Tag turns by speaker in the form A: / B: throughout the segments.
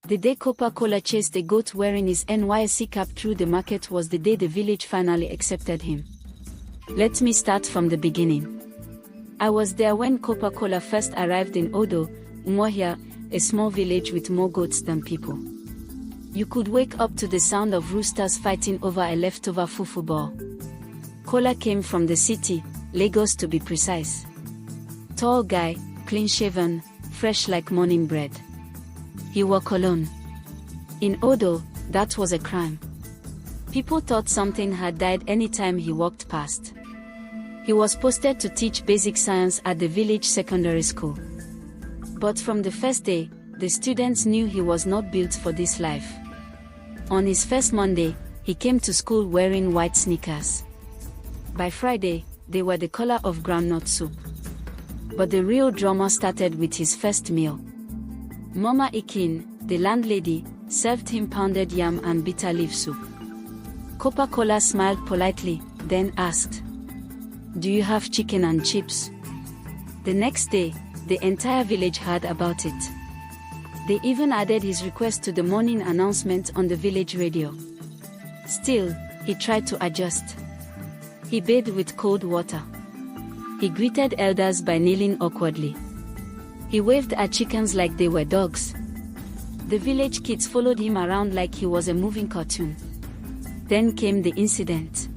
A: The day Kopa Kola chased a goat wearing his NYSC cap through the market was the day the village finally accepted him. Let me start from the beginning. I was there when Kopa Kola first arrived in Odo, Umuahia, a small village with more goats than people. You could wake up to the sound of roosters fighting over a leftover fufu ball. Kola came from the city, Lagos to be precise. Tall guy, clean-shaven, fresh like morning bread. He wore cologne. In Odo, that was a crime. People thought something had died anytime he walked past. He was posted to teach basic science at the village secondary school. But from the first day, the students knew he was not built for this life. On his first Monday, he came to school wearing white sneakers. By Friday, they were the color of groundnut soup. But the real drama started with his first meal. Mama Ikin, the landlady, served him pounded yam and bitter leaf soup. Kopa Kola smiled politely, then asked, "Do you have chicken and chips?" The next day, the entire village heard about it. They even added his request to the morning announcement on the village radio. Still, he tried to adjust. He bathed with cold water. He greeted elders by kneeling awkwardly. He waved at chickens like they were dogs. The village kids followed him around like he was a moving cartoon. Then came the incident.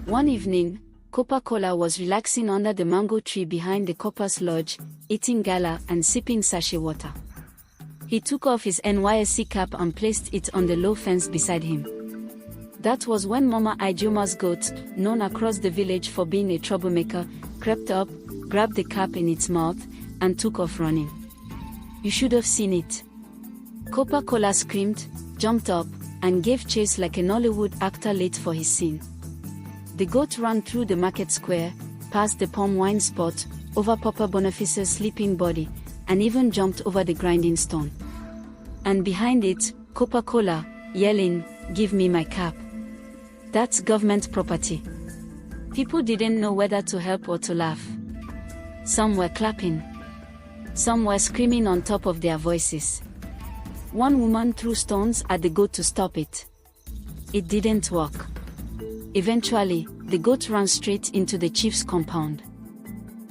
A: One evening, Kopa Kola was relaxing under the mango tree behind the Kopa's lodge, eating gala and sipping sachet water. He took off his NYSC cap and placed it on the low fence beside him. That was when Mama Ijoma's goat, known across the village for being a troublemaker, crept up, grabbed the cap in its mouth, and took off running. You should have seen it. Kopa Kola screamed, jumped up, and gave chase like a Nollywood actor late for his scene. The goat ran through the market square, past the palm wine spot, over Papa Boniface's sleeping body, and even jumped over the grinding stone. And behind it, Kopa Kola, yelling, "Give me my cap. That's government property." People didn't know whether to help or to laugh. Some were clapping. Some were screaming on top of their voices. One woman threw stones at the goat to stop it. It didn't work. Eventually, the goat ran straight into the chief's compound.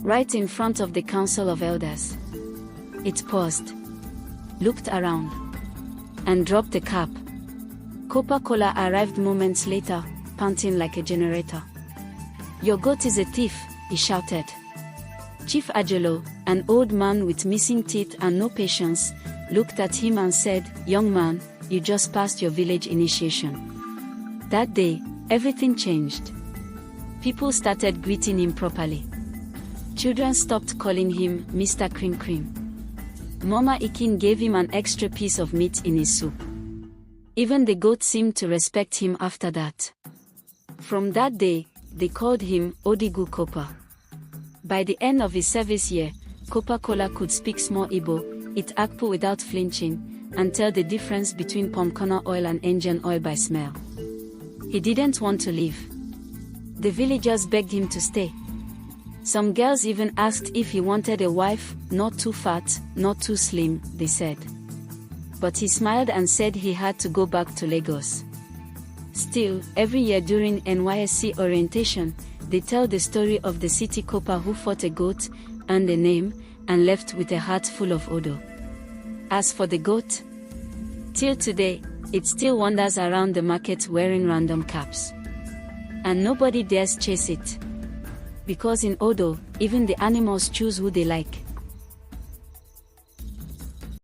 A: Right in front of the council of elders. It paused, looked around, and dropped the cap. Kopa Kola arrived moments later, panting like a generator. "Your goat is a thief," he shouted. Chief Ajolo, an old man with missing teeth and no patience, looked at him and said, "Young man, you just passed your village initiation." That day, everything changed. People started greeting him properly. Children stopped calling him Mr. Cream Cream. Mama Ikin gave him an extra piece of meat in his soup. Even the goat seemed to respect him after that. From that day, they called him Odigu Kopa. By the end of his service year, Kopa Kola could speak small Igbo, eat akpu without flinching, and tell the difference between palm kernel oil and engine oil by smell. He didn't want to leave. The villagers begged him to stay. Some girls even asked if he wanted a wife, not too fat, not too slim, they said. But he smiled and said he had to go back to Lagos. Still, every year during NYSC orientation, they tell the story of the city Kopa who fought a goat, earned a name, and left with a heart full of Odo. As for the goat, till today, it still wanders around the market wearing random caps. And nobody dares chase it. Because in Odo, even the animals choose who they like.